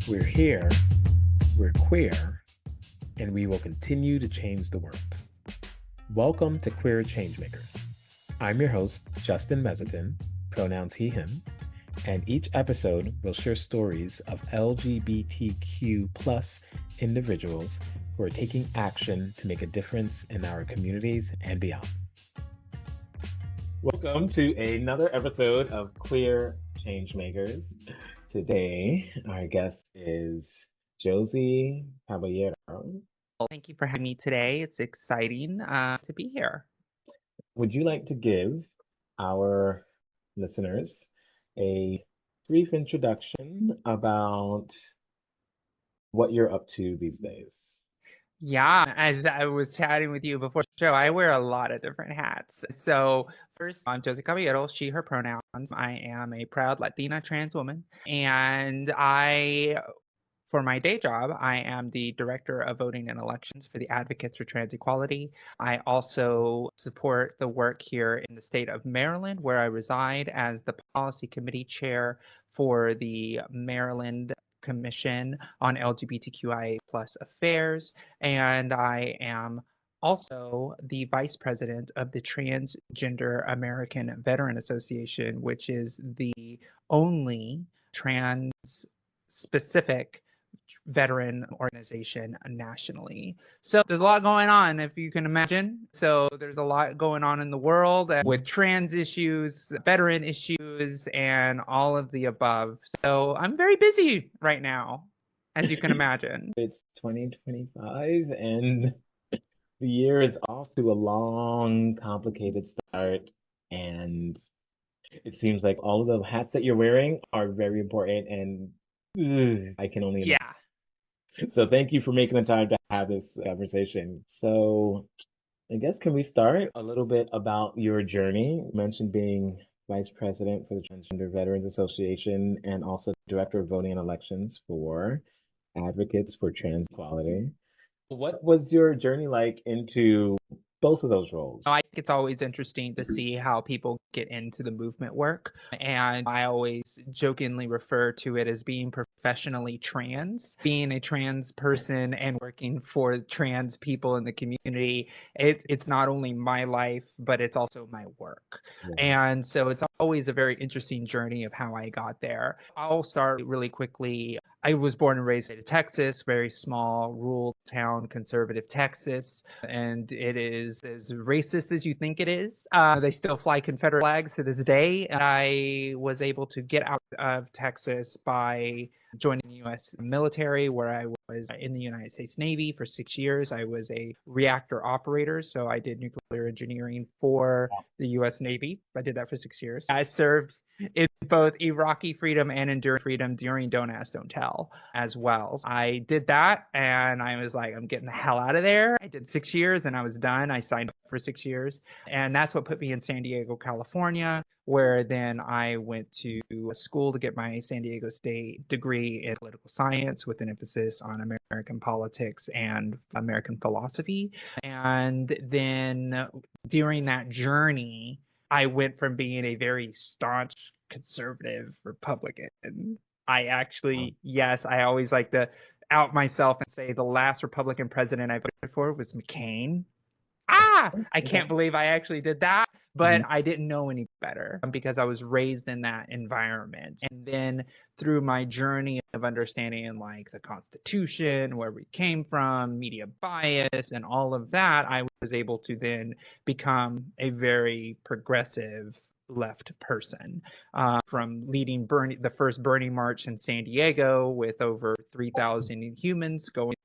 We're here, we're queer, and we will continue to change the world. Welcome to Queer Changemakers. I'm your host, Justin Mezzapin, pronouns he, him, and each episode will share stories of LGBTQ plus individuals who are taking action to make a difference in our communities and beyond. Welcome to another episode of Queer Changemakers. Today, our guest is Josie Caballero. Well, thank you for having me today. It's exciting to be here. Would you like to give our listeners a brief introduction about what you're up to these days? Yeah, as I was chatting with you before the show, I wear a lot of different hats. So first, I'm Josie Caballero, she, her pronouns. I am a proud Latina trans woman, and for my day job, I am the Director of Voting and Elections for the Advocates for Trans Equality. I also support the work here in the state of Maryland, where I reside as the Policy Committee Chair for the Maryland Commission on LGBTQIA plus affairs. And I am also the Vice President of the Transgender American Veteran Association, which is the only trans specific veteran organization nationally. So there's a lot going on, if you can imagine. So there's a lot going on in the world with trans issues, veteran issues, and all of the above. So I'm very busy right now, as you can imagine. It's 2025 and the year is off to a long, complicated start. And it seems like all of the hats that you're wearing are very important and I can only imagine. Yeah. So thank you for making the time to have this conversation. So I guess can we start a little bit about your journey? You mentioned being vice president for the Transgender Veterans Association and also director of voting and elections for Advocates for Trans Equality. What was your journey like into both of those roles? I think it's always interesting to see how people get into the movement work. And I always jokingly refer to it as being professionally trans. Being a trans person and working for trans people in the community, it's not only my life, but it's also my work. Yeah. And so it's always a very interesting journey of how I got there. I'll start really quickly. I was born and raised in Texas, very small, rural town, conservative Texas, and it is as racist as you think it is. They still fly Confederate flags to this day. And I was able to get out of Texas by joining the U.S. military, where I was in the United States Navy for 6 years. I was a reactor operator, so I did nuclear engineering for the U.S. Navy. I did that for 6 years. I served in both Iraqi freedom and enduring freedom during Don't Ask, Don't Tell as well. So I did that and I was like, I'm getting the hell out of there. I did 6 years and I was done. I signed up for 6 years. And that's what put me in San Diego, California, where then I went to school to get my San Diego State degree in political science with an emphasis on American politics and American philosophy. And then during that journey, I went from being a very staunch conservative Republican. I actually, yes, I always like to out myself and say the last Republican president I voted for was McCain. I can't believe I actually did that, but I didn't know any better because I was raised in that environment. And then through my journey of understanding like the Constitution, where we came from, media bias, and all of that, I was able to then become a very progressive left person, from leading the first Bernie March in San Diego with over 3,000 humans going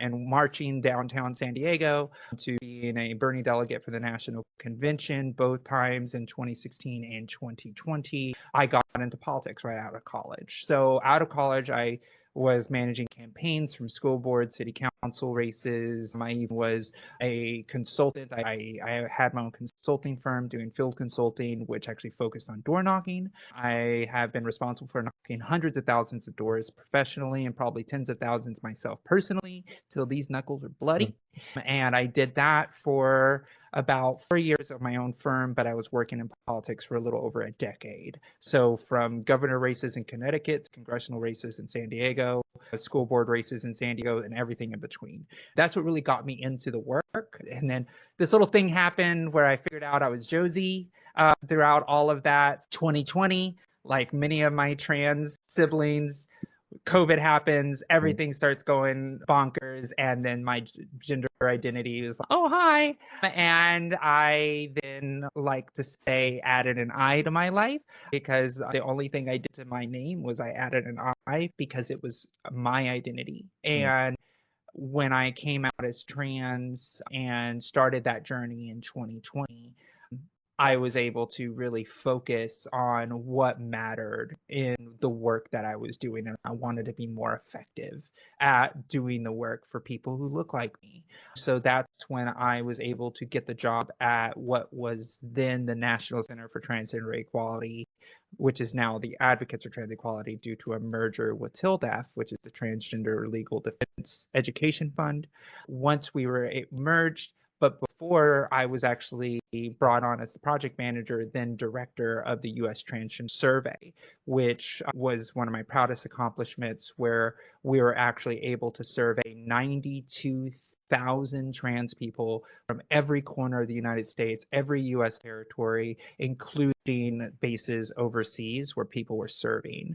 and marching downtown San Diego, to being a Bernie delegate for the National Convention both times in 2016 and 2020. I got into politics right out of college. So out of college, I was managing campaigns from school board, city council races. I even was a consultant. I had my own consulting firm doing field consulting, which actually focused on door knocking. I have been responsible for knocking hundreds of thousands of doors professionally and probably tens of thousands myself personally till these knuckles are bloody. And I did that for about 4 years of my own firm, but I was working in politics for a little over a decade. So from governor races in Connecticut, congressional races in San Diego, school board races in San Diego, and everything in between. That's what really got me into the work. And then this little thing happened where I figured out I was Josie throughout all of that. 2020, like many of my trans siblings, COVID happens, everything starts going bonkers, and then my gender identity was like, oh, hi. And I then like to say added an I to my life because the only thing I did to my name was I added an I because it was my identity. And when I came out as trans and started that journey in 2020, I was able to really focus on what mattered in the work that I was doing. And I wanted to be more effective at doing the work for people who look like me. So that's when I was able to get the job at what was then the National Center for Transgender Equality, which is now the Advocates for Trans Equality due to a merger with TILDAF, which is the Transgender Legal Defense Education Fund. Once we were merged, but before I was actually brought on as the project manager, then director of the US Transgender Survey, which was one of my proudest accomplishments, where we were actually able to survey 92,000 trans people from every corner of the United States, every US territory, including bases overseas where people were serving.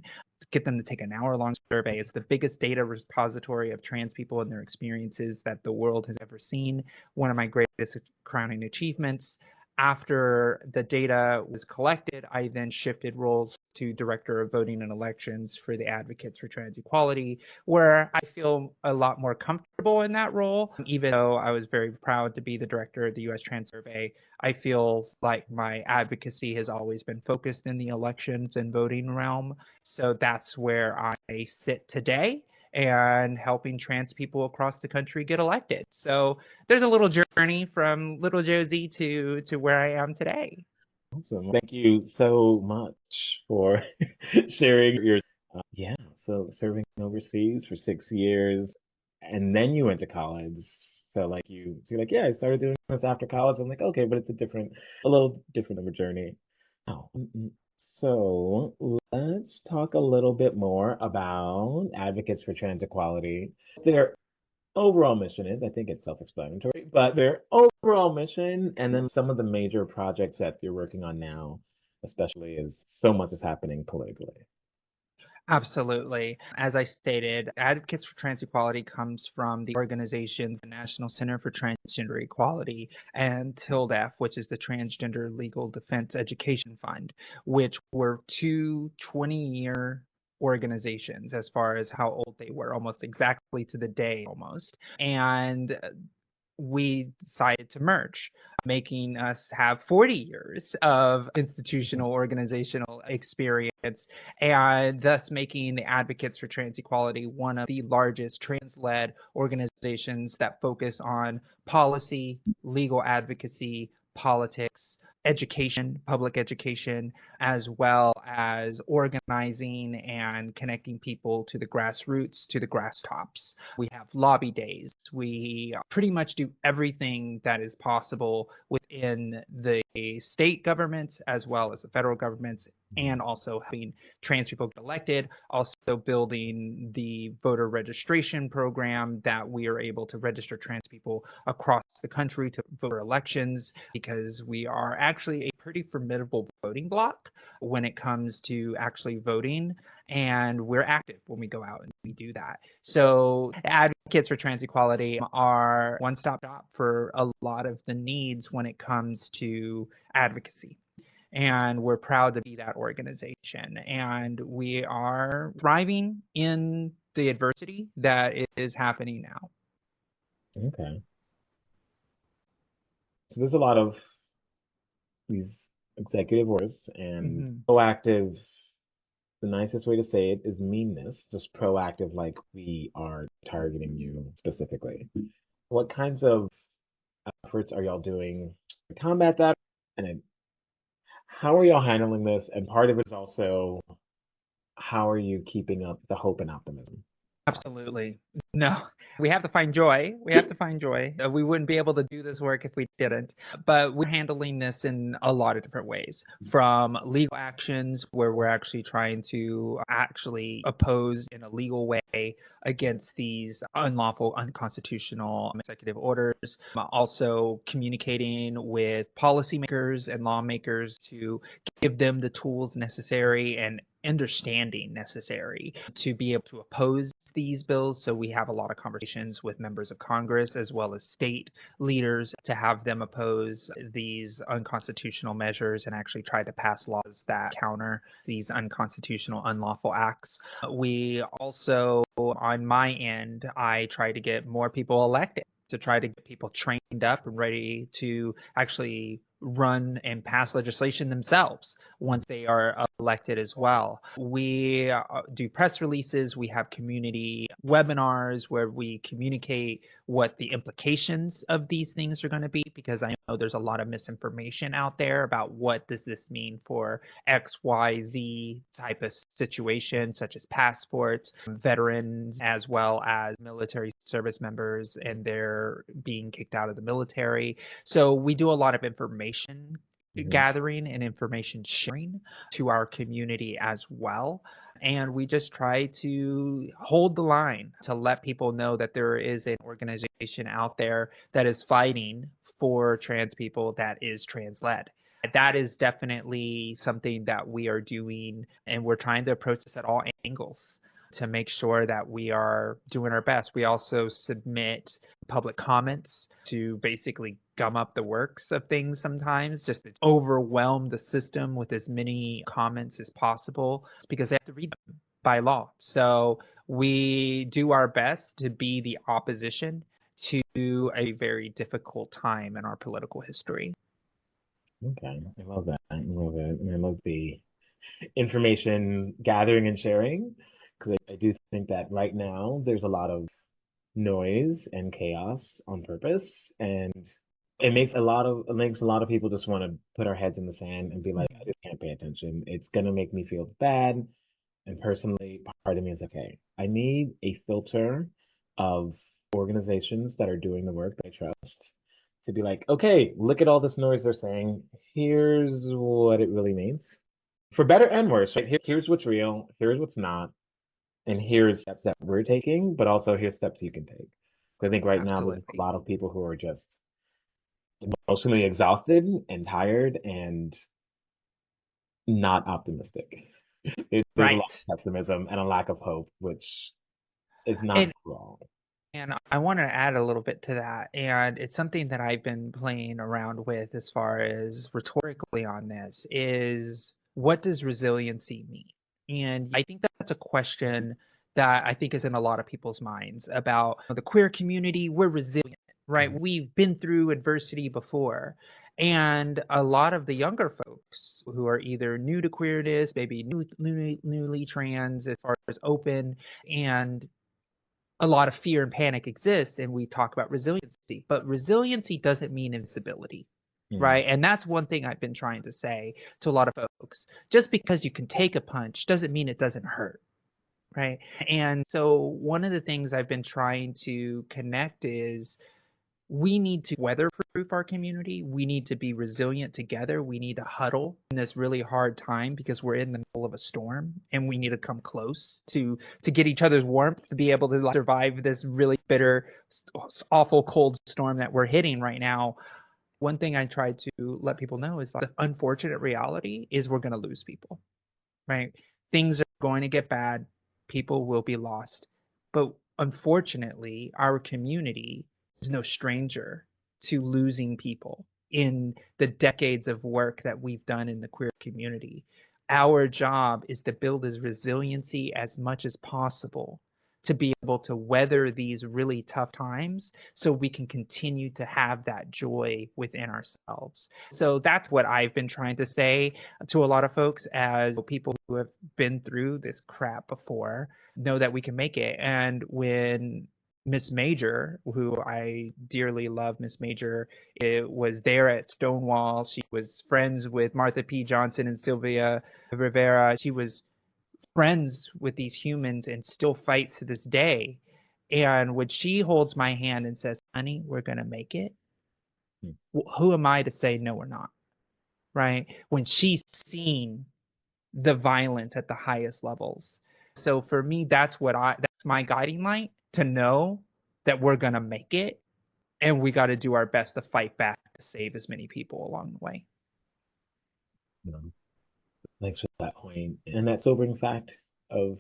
Get them to take an hour-long survey. It's the biggest data repository of trans people and their experiences that the world has ever seen. One of my greatest crowning achievements. After the data was collected, I then shifted roles to Director of Voting and Elections for the Advocates for Trans Equality, where I feel a lot more comfortable in that role. Even though I was very proud to be the Director of the US Trans Survey, I feel like my advocacy has always been focused in the elections and voting realm. So that's where I sit today and helping trans people across the country get elected. So there's a little journey from little Josie to where I am today. Awesome. Thank you so much for sharing your yeah, so serving overseas for 6 years and then you went to college. So like you're like, yeah, I started doing this after college. I'm like, okay, but it's a little different of a journey. Oh, so let's talk a little bit more about Advocates for Trans Equality. Their overall mission is, I think it's self-explanatory, but their overall mission and then some of the major projects that you're working on now, especially as so much is happening politically. Absolutely. As I stated, Advocates for Trans Equality comes from the organizations, the National Center for Transgender Equality, and TILDAF, which is the Transgender Legal Defense Education Fund, which were two 20-year organizations as far as how old they were, almost exactly to the day almost. And we decided to merge, making us have 40 years of institutional organizational experience, and thus making the Advocates for Trans Equality one of the largest trans led organizations that focus on policy, legal advocacy, politics, education, public education, as well as organizing and connecting people to the grassroots, to the grass tops. We have lobby days. We pretty much do everything that is possible within the state governments as well as the federal governments, and also helping trans people get elected, also building the voter registration program that we are able to register trans people across the country to vote for elections, because we are actually a pretty formidable voting bloc when it comes to actually voting, and we're active when we go out and we do that. So Advocates for Trans Equality are one-stop shop for a lot of the needs when it comes to advocacy. And we're proud to be that organization. And we are thriving in the adversity that is happening now. Okay. So there's a lot of these executive orders and Mm-hmm. proactive, the nicest way to say it is meanness, just proactive, like we are targeting you specifically. What kinds of efforts are y'all doing to combat that? And how are y'all handling this? And part of it is also how are you keeping up the hope and optimism? Absolutely. No, we have to find joy. We have to find joy. We wouldn't be able to do this work if we didn't. But we're handling this in a lot of different ways, from legal actions where we're actually trying to actually oppose in a legal way against these unlawful, unconstitutional executive orders. Also communicating with policymakers and lawmakers to give them the tools necessary and understanding necessary to be able to oppose these bills. So we have a lot of conversations with members of Congress as well as state leaders to have them oppose these unconstitutional measures and actually try to pass laws that counter these unconstitutional, unlawful acts. We also, on my end, I try to get more people elected, to try to get people trained up and ready to actually run and pass legislation themselves once they are elected as well. We do press releases, we have community webinars where we communicate what the implications of these things are going to be, because I know there's a lot of misinformation out there about what does this mean for XYZ type of situation, such as passports, veterans, as well as military service members, and they're being kicked out of the military. So we do a lot of information gathering and information sharing to our community as well. And we just try to hold the line to let people know that there is an organization out there that is fighting for trans people that is trans led. That is definitely something that we are doing, and we're trying to approach this at all angles to make sure that we are doing our best. We also submit public comments to basically gum up the works of things sometimes, just to overwhelm the system with as many comments as possible because they have to read them by law. So we do our best to be the opposition to a very difficult time in our political history. Okay, I love that. I love it. And I love the information gathering and sharing because I do think that right now there's a lot of noise and chaos on purpose, and it makes a lot of people just want to put our heads in the sand and be like, I just can't pay attention. It's gonna make me feel bad. And personally, part of me is okay. I need a filter of organizations that are doing the work that I trust to be like, okay, look at all this noise they're saying. Here's what it really means. For better and worse, right? Here's what's real, here's what's not, and here's steps that we're taking, but also here's steps you can take. I think right now there's a Absolutely. lot of people who are just emotionally exhausted and tired and not optimistic. There's a lot Right. of pessimism and a lack of hope, which is not And wrong. And I want to add a little bit to that. And it's something that I've been playing around with as far as rhetorically on this is, what does resiliency mean? And I think that's a question that I think is in a lot of people's minds about the queer community. We're resilient, right? Mhm. We've been through adversity before. And a lot of the younger folks who are either new to queerness, maybe newly trans as far as open, and a lot of fear and panic exists, and we talk about resiliency, but resiliency doesn't mean invincibility, Mm. right? And that's one thing I've been trying to say to a lot of folks. Just because you can take a punch doesn't mean it doesn't hurt, right? And so one of the things I've been trying to connect is, we need to weatherproof our community. We need to be resilient together. We need to huddle in this really hard time because we're in the middle of a storm, and we need to come close to get each other's warmth to be able to survive this really bitter, awful cold storm that we're hitting right now. One thing I try to let people know is the unfortunate reality is we're going to lose people, right? Things are going to get bad. People will be lost. But unfortunately, our community is no stranger to losing people in the decades of work that we've done in the queer community. Our job is to build as resiliency as much as possible to be able to weather these really tough times so we can continue to have that joy within ourselves. So that's what I've been trying to say to a lot of folks, as people who have been through this crap before know that we can make it. And when Miss Major, who I dearly love, Miss Major, it was there at Stonewall. She was friends with Martha P. Johnson and Sylvia Rivera. She was friends with these humans and still fights to this day. And when she holds my hand and says, honey, we're going to make it, who am I to say no or not? Right? When she's seen the violence at the highest levels. So for me, that's my guiding light, to know that we're going to make it, and we got to do our best to fight back to save as many people along the way. Thanks for that point. And that sobering fact of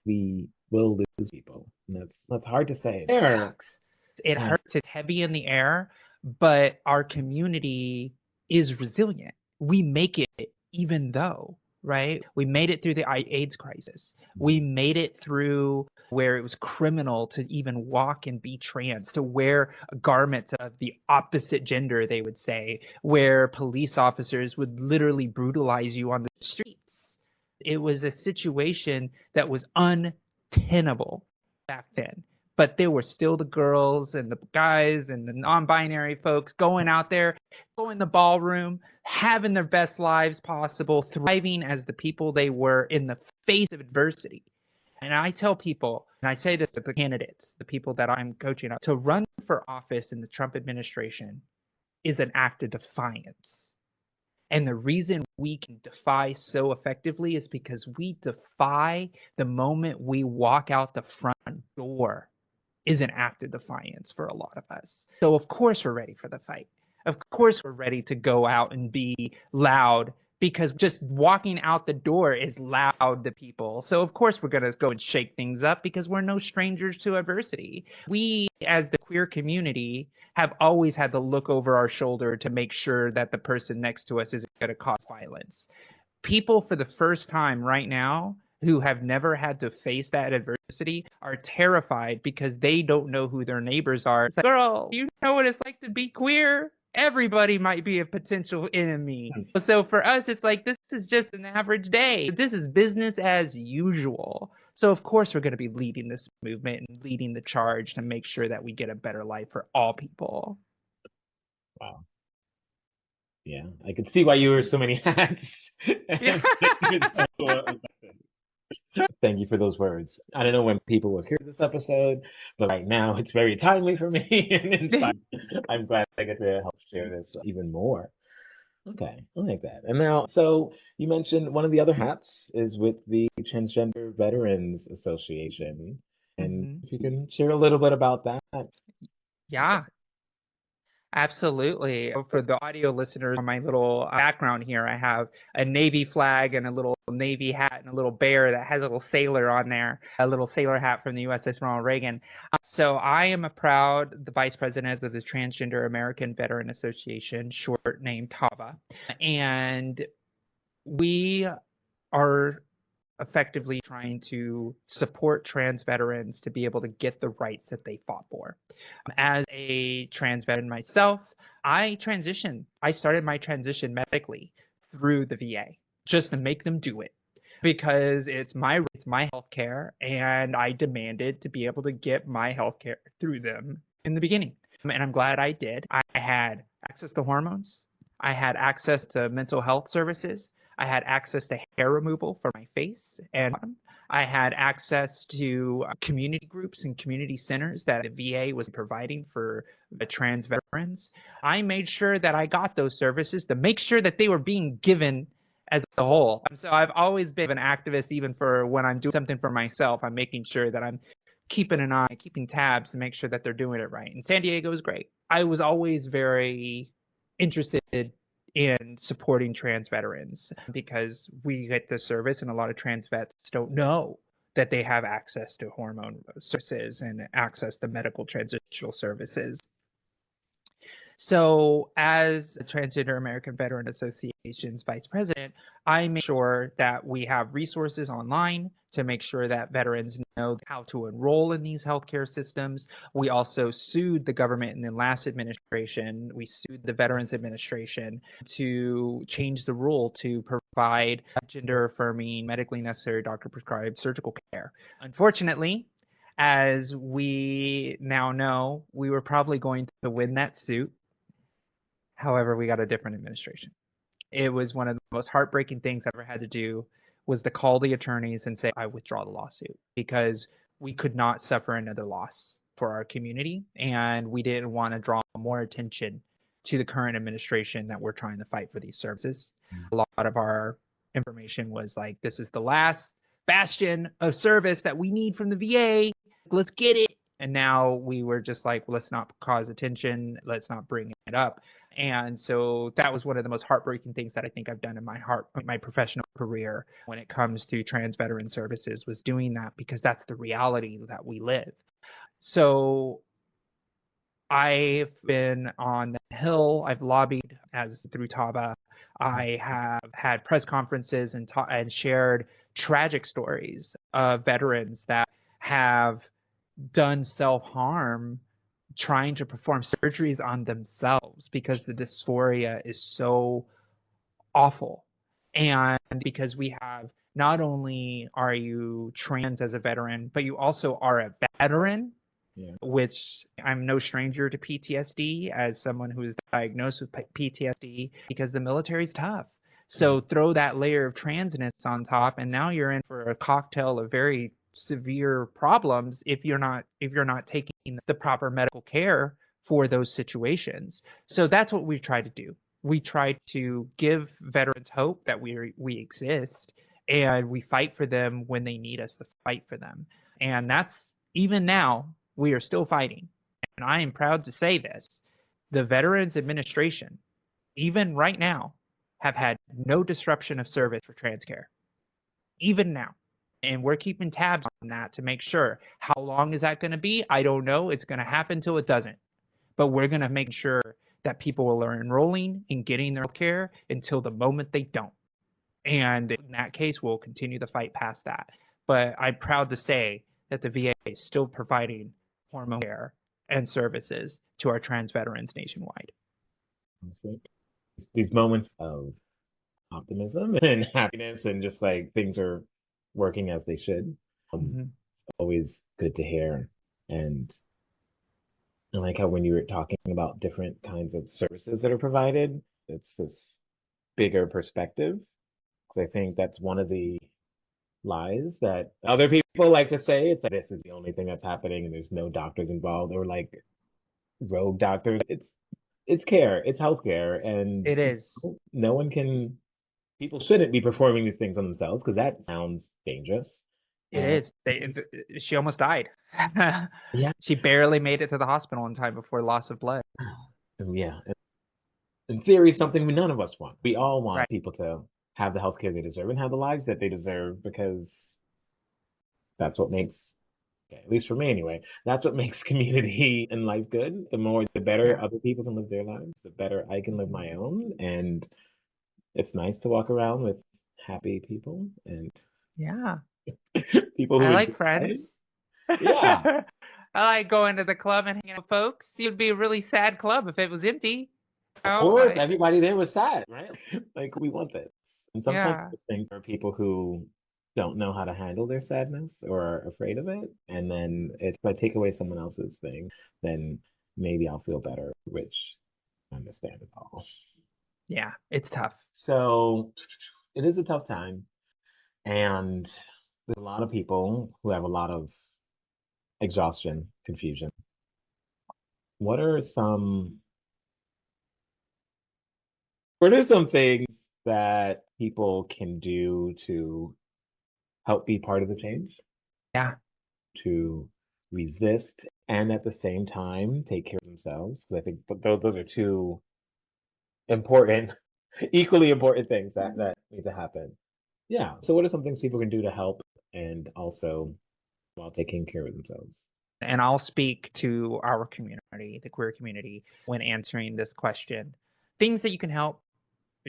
we will lose people. And that's hard to say. It sucks. It hurts. It's heavy in the air, but our community is resilient. We make it even though, right? We made it through the AIDS crisis. We made it through where it was criminal to even walk and be trans, to wear garments of the opposite gender, they would say, where police officers would literally brutalize you on the streets. It was a situation that was untenable back then. But there were still the girls and the guys and the non-binary folks going out there, going in the ballroom, having their best lives possible, thriving as the people they were in the face of adversity. And I tell people, and I say this to the candidates, the people that I'm coaching up, to run for office in the Trump administration is an act of defiance. And the reason we can defy so effectively is because we defy the moment we walk out the front door is an act of defiance for a lot of us. So of course we're ready for the fight. Of course we're ready to go out and be loud, because just walking out the door is loud to people. So of course we're going to go and shake things up, because we're no strangers to adversity. We, as the queer community, have always had to look over our shoulder to make sure that the person next to us isn't going to cause violence. People, for the first time right now, who have never had to face that adversity, are terrified because they don't know who their neighbors are. It's like, girl, you know what it's like to be queer? Everybody might be a potential enemy. So for us, it's like, this is just an average day. This is business as usual. So of course we're going to be leading this movement and leading the charge to make sure that we get a better life for all people. Wow. Yeah, I could see why you wear so many hats. Yeah. Thank you for those words. I don't know when people will hear this episode, but right now it's very timely for me. And I'm glad I get to help share this even more. Okay, I like that. And now, so you mentioned one of the other hats is with the Transgender Veterans Association. And if you can share a little bit about that. Yeah. Absolutely. For the audio listeners, on my little background here, I have a Navy flag and a little Navy hat and a little bear that has a little sailor on there, a little sailor hat from the USS Ronald Reagan. So I am the vice president of the Transgender American Veteran Association, short name TAVA. And we are effectively trying to support trans veterans to be able to get the rights that they fought for. As a trans veteran myself, I started my transition medically through the VA just to make them do it, because it's my health care, and I demanded to be able to get my health care through them in the beginning. And I'm glad I did. I had access to hormones. I had access to mental health services. I had access to hair removal for my face and bottom. I had access to community groups and community centers that the VA was providing for the trans veterans. I made sure that I got those services to make sure that they were being given as a whole. So I've always been an activist, even for when I'm doing something for myself. I'm making sure that I'm keeping an eye, keeping tabs to make sure that they're doing it right. And San Diego is great. I was always very interested in supporting trans veterans, because we get the service and a lot of trans vets don't know that they have access to hormone services and access to medical transitional services. So as the Transgender American Veteran Association's vice president, I make sure that we have resources online to make sure that veterans know how to enroll in these healthcare systems. We also sued the government in the last administration. We sued the Veterans Administration to change the rule to provide gender affirming, medically necessary, doctor prescribed surgical care. Unfortunately, as we now know, we were probably going to win that suit. However, we got a different administration. It was one of the most heartbreaking things I ever had to do was to call the attorneys and say, I withdraw the lawsuit, because we could not suffer another loss for our community. And we didn't want to draw more attention to the current administration that we're trying to fight for these services. A lot of our information was like, this is the last bastion of service that we need from the VA. Let's get it. And now we were just like, let's not cause attention. Let's not bring it up. And so that was one of the most heartbreaking things that I think I've done in my professional career when it comes to trans veteran services, was doing that, because that's the reality that we live. So I've been on the Hill. I've lobbied as through TABA. I have had press conferences and shared tragic stories of veterans that have done self-harm trying to perform surgeries on themselves because the dysphoria is so awful. And because we have, not only are you trans as a veteran, but you also are a veteran, which I'm no stranger to PTSD as someone who is diagnosed with PTSD, because the military is tough. So throw that layer of transness on top, and now you're in for a cocktail of very severe problems if you're not taking the proper medical care for those situations. So that's what we've tried to do. We try to give veterans hope that we exist, and we fight for them when they need us to fight for them. And that's, even now, we are still fighting. And I am proud to say this. The Veterans Administration, even right now, have had no disruption of service for trans care, even now. And we're keeping tabs on that to make sure. How long is that going to be? I don't know. It's going to happen till it doesn't. But we're going to make sure that people are enrolling and getting their care until the moment they don't. And in that case, we'll continue the fight past that. But I'm proud to say that the VA is still providing hormone care and services to our trans veterans nationwide. These moments of optimism and happiness, and just like things are working as they should. It's always good to hear. And I like how when you were talking about different kinds of services that are provided, it's this bigger perspective. Because I think that's one of the lies that other people like to say. It's like, this is the only thing that's happening and there's no doctors involved, or like rogue doctors. It's care, it's healthcare, and It is. no one can, people shouldn't be performing these things on themselves because that sounds dangerous. It And is. She almost died. yeah, She barely made it to the hospital in time before loss of blood. yeah. In theory, something none of us want. We all want Right. people to have the healthcare they deserve and have the lives that they deserve, because that's what makes, okay, at least for me anyway, that's what makes community and life good. The more, the better Yeah. other people can live their lives, the better I can live my own. And it's nice to walk around with happy people and Yeah. people I who like enjoy life. friends. Yeah, I like going to the club and hanging out with folks. It would be a really sad club if it was empty. of Oh, course, everybody there was sad, right? Like, we want this. And sometimes I yeah. just think for people who don't know how to handle their sadness or are afraid of it, and then if I take away someone else's thing, then maybe I'll feel better, which I understand it all. Yeah. It's tough. So it is a tough time, and there's a lot of people who have a lot of exhaustion, confusion. What are some what are some things that people can do to help be part of the change, Yeah. to resist, and at the same time take care of themselves? Because I think those are two important, equally important things that need to happen. Yeah. So what are some things people can do to help, and also while taking care of themselves? And I'll speak to our community, the queer community, when answering this question. Things that you can help: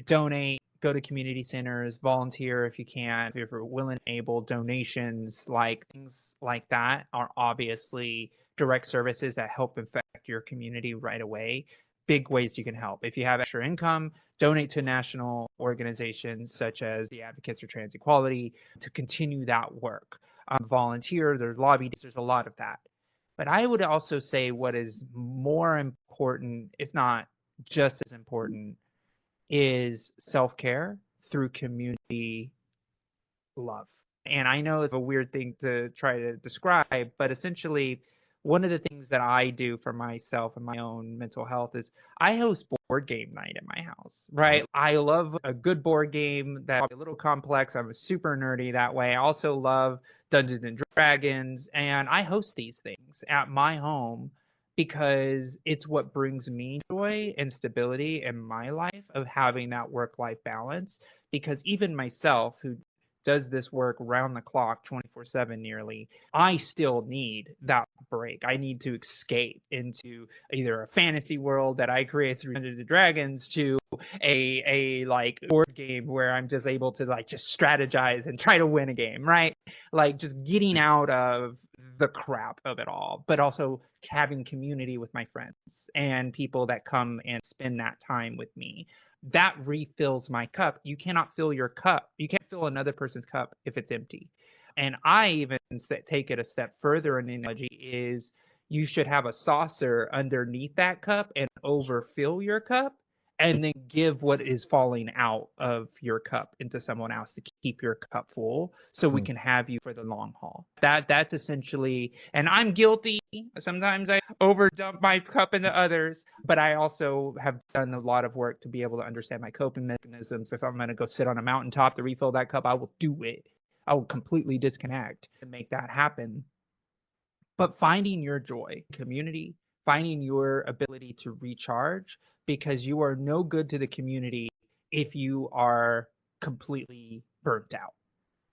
donate, go to community centers, volunteer if you can, if you're willing and able. Donations, like things like that, are obviously direct services that help affect your community right away. Big ways you can help. If you have extra income, donate to national organizations such as the Advocates for Trans Equality to continue that work. Volunteer, there's lobby, there's a lot of that. But I would also say what is more important, if not just as important, is self-care through community love. And I know it's a weird thing to try to describe, but essentially, one of the things that I do for myself and my own mental health is I host board game night at my house, right? I love a good board game that's a little complex. I'm super nerdy that way. I also love Dungeons and Dragons, and I host these things at my home because it's what brings me joy and stability in my life of having that work life balance. Because even myself, who does this work round the clock 24/7 nearly, I still need that break. I need to escape into either a fantasy world that I create through Dungeons and Dragons to a like board game where I'm just able to like just strategize and try to win a game, right? Like just getting out of the crap of it all, but also having community with my friends and people that come and spend that time with me. That refills my cup. You cannot fill your cup. You can't fill another person's cup if it's empty. And I even take it a step further in the analogy is you should have a saucer underneath that cup and overfill your cup and then give what is falling out of your cup into someone else to keep your cup full so we can have you for the long haul. That's essentially, and I'm guilty. Sometimes I overdump my cup into others, but I also have done a lot of work to be able to understand my coping mechanisms. If I'm going to go sit on a mountaintop to refill that cup, I will do it. I will completely disconnect and make that happen. But finding your joy, community, finding your ability to recharge, because you are no good to the community if you are completely burnt out,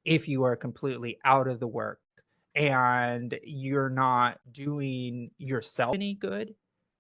if you are completely out of the work and you're not doing yourself any good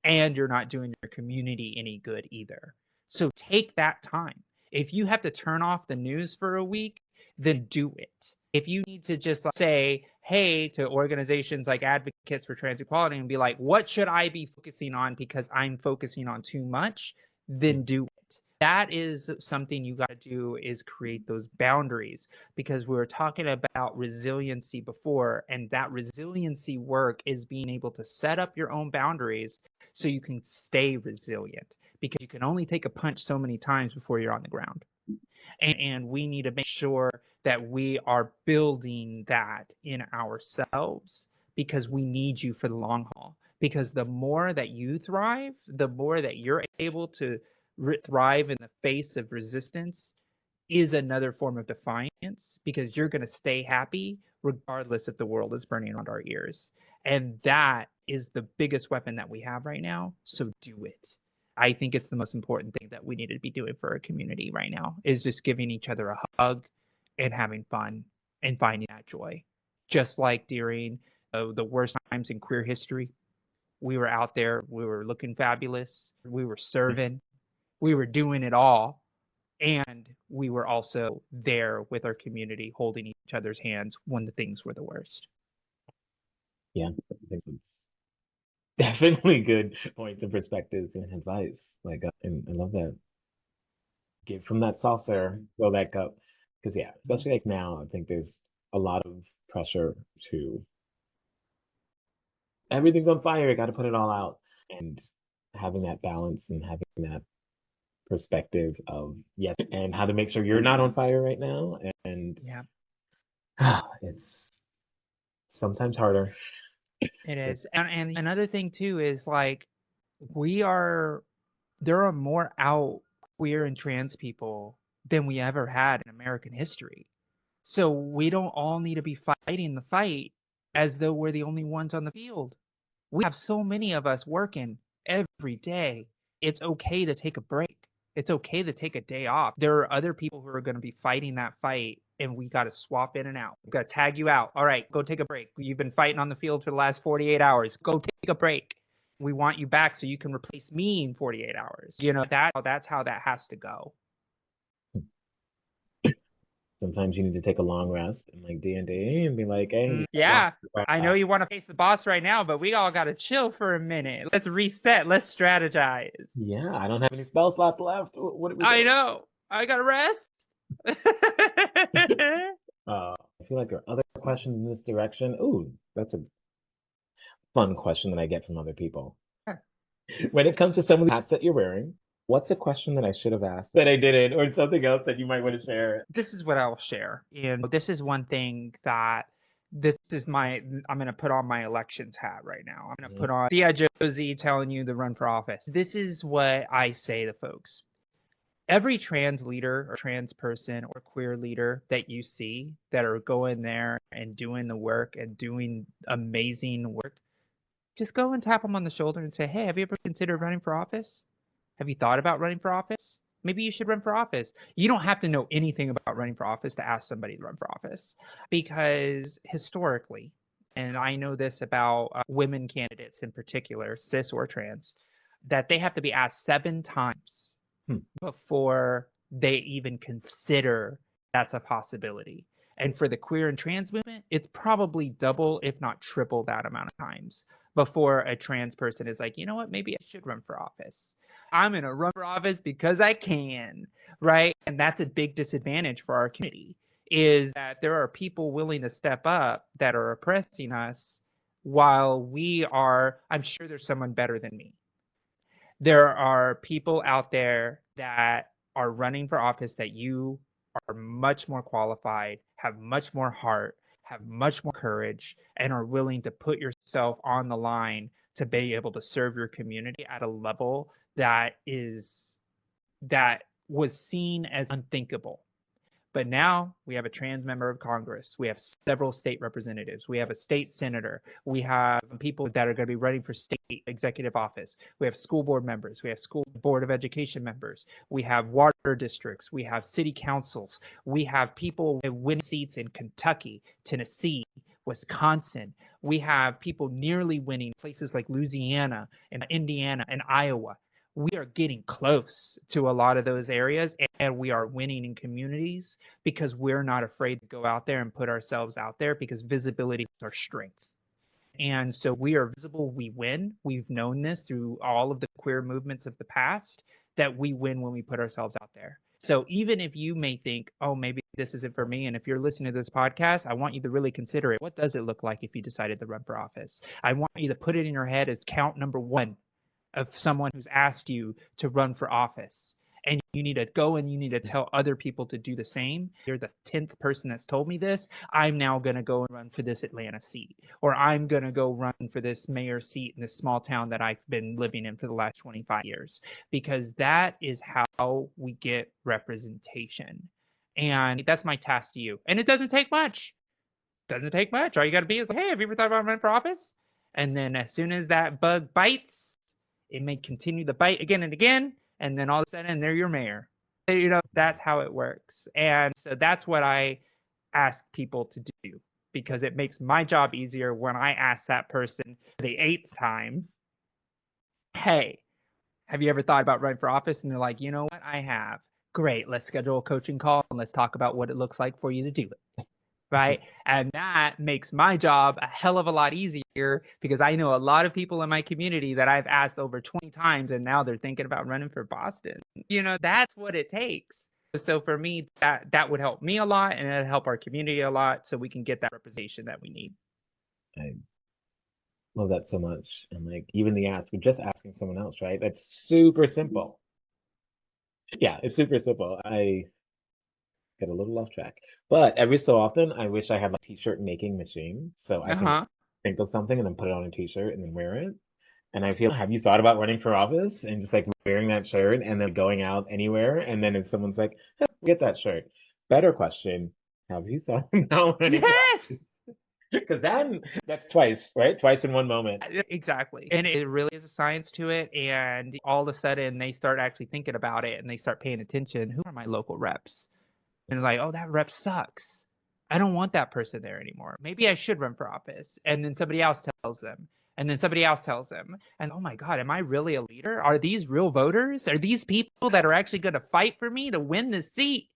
and you're not doing your community any good either. So take that time. If you have to turn off the news for a week, then do it. If you need to just say, hey, to organizations like Advocates for Trans Equality and be like, what should I be focusing on because I'm focusing on too much, then do it. That is something you got to do is create those boundaries because we were talking about resiliency before, and that resiliency work is being able to set up your own boundaries so you can stay resilient because you can only take a punch so many times before you're on the ground. And we need to make sure that we are building that in ourselves because we need you for the long haul. Because the more that you thrive, the more that you're able to thrive in the face of resistance is another form of defiance because you're going to stay happy regardless if the world is burning around our ears. And that is the biggest weapon that we have right now. So do it. I think it's the most important thing that we need to be doing for our community right now is just giving each other a hug and having fun and finding that joy. Just like during the worst times in queer history, we were out there, we were looking fabulous, we were serving, we were doing it all. And we were also there with our community, holding each other's hands when the things were the worst. Yeah, I think it's definitely good points and perspectives and advice. Like, and I love that. Give from that saucer, fill that cup. Because, yeah, especially like now, I think there's a lot of pressure to everything's on fire, I got to put it all out. And having that balance and having that perspective of yes, and how to make sure you're not on fire right now. And Yeah, it's sometimes harder. it is. And another thing too is like we are there are more out queer and trans people than we ever had in American history. So we don't all need to be fighting the fight as though we're the only ones on the field. We have so many of us working every day. It's okay to take a break. It's okay to take a day off. There are other people who are going to be fighting that fight, and we got to swap in and out. We got to tag you out. All right, go take a break. You've been fighting on the field for the last 48 hours. Go take a break. We want you back so you can replace me in 48 hours. You know, that's how that has to go. Sometimes you need to take a long rest and like D&D and be like, hey, Yeah, I know you want to face the boss right now, but we all got to chill for a minute. Let's reset. Let's strategize. yeah, I don't have any spell slots left. What are we I doing? know. I got to rest. I feel like there are other questions in this direction. Ooh, that's a fun question that I get from other people. Sure. When it comes to some of the hats that you're wearing, What's a question that I should have asked that I didn't, or something else that you might want to share? This is what I'll share. And this is one thing that I'm going to put on my elections hat right now. I'm going to put on the Josie telling you to run for office. This is what I say to folks. Every trans leader or trans person or queer leader that you see that are going there and doing the work and doing amazing work, just go and tap them on the shoulder and say, hey, have you ever considered running for office? Have you thought about running for office? Maybe you should run for office. You don't have to know anything about running for office to ask somebody to run for office, because historically, and I know this about women candidates in particular, cis or trans, that they have to be asked 7 times before they even consider that's a possibility. And for the queer and trans movement, it's probably double, if not triple that amount of times before a trans person is like, you know what, maybe I should run for office. I'm going to run for office because I can, right? And that's a big disadvantage for our community, is that there are people willing to step up that are oppressing us while we are, I'm sure there's someone better than me. There are people out there that are running for office that you are much more qualified, have much more heart, have much more courage, and are willing to put yourself on the line to be able to serve your community at a level that was seen as unthinkable. But now we have a trans member of Congress. We have several state representatives. We have a state senator. We have people that are going to be running for state executive office. We have school board members. We have school board of education members. We have water districts. We have city councils. We have people winning seats in Kentucky, Tennessee, Wisconsin. We have people nearly winning places like Louisiana and Indiana and Iowa. We are getting close to a lot of those areas, and we are winning in communities because we're not afraid to go out there and put ourselves out there, because visibility is our strength. And so we are visible, we win. We've known this through all of the queer movements of the past, that we win when we put ourselves out there. So even if you may think, oh, maybe this isn't for me, and if you're listening to this podcast, I want you to really consider it. What does it look like if you decided to run for office? I want you to put it in your head as count number one of someone who's asked you to run for office. And you need to go and you need to tell other people to do the same. You're the 10th person that's told me this. I'm now going to go and run for this Atlanta seat, or I'm going to go run for this mayor seat in this small town that I've been living in for the last 25 years, because that is how we get representation. And that's my task to you. And it doesn't take much. Doesn't take much. All you got to be is like, hey, have you ever thought about running for office? And then as soon as that bug bites, it may continue to bite again and again, and then all of a sudden they're your mayor. That's how it works. And so that's what I ask people to do, because it makes my job easier when I ask that person the 8th time, hey, have you ever thought about running for office? And they're like, you know what, I have. Great, let's schedule a coaching call and let's talk about what it looks like for you to do it. Right. And that makes my job a hell of a lot easier, because I know a lot of people in my community that I've asked over 20 times, and now they're thinking about running for Boston. That's what it takes. So for me, that would help me a lot, and it'd help our community a lot, so we can get that representation that we need. I love that so much. And like even just asking someone else, right? That's super simple. Yeah, it's super simple. I get a little off track. But every so often, I wish I had a t-shirt making machine so I can think of something and then put it on a t-shirt and then wear it. And I feel, have you thought about running for office and just like wearing that shirt and then going out anywhere? And then if someone's like, get that shirt. Better question, have you thought about running for office? Because then that's twice, right? Twice in one moment. Exactly. And it really is a science to it. And all of a sudden they start actually thinking about it and they start paying attention. Who are my local reps? And like, oh, that rep sucks. I don't want that person there anymore. Maybe I should run for office. And then somebody else tells them. And then somebody else tells them. And oh my God, am I really a leader? Are these real voters? Are these people that are actually going to fight for me to win this seat?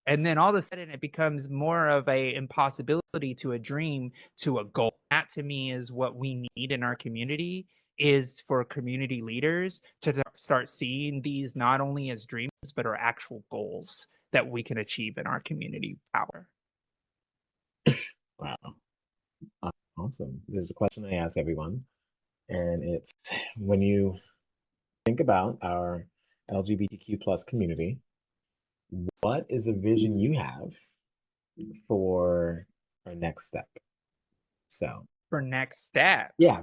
And then all of a sudden it becomes more of a impossibility to a dream to a goal. That to me is what we need in our community, is for community leaders to start seeing these not only as dreams, but are actual goals that we can achieve in our community power. Wow. Awesome. There's a question I ask everyone, and it's when you think about our LGBTQ plus community. What is a vision you have for our next step? So, For next step, yeah.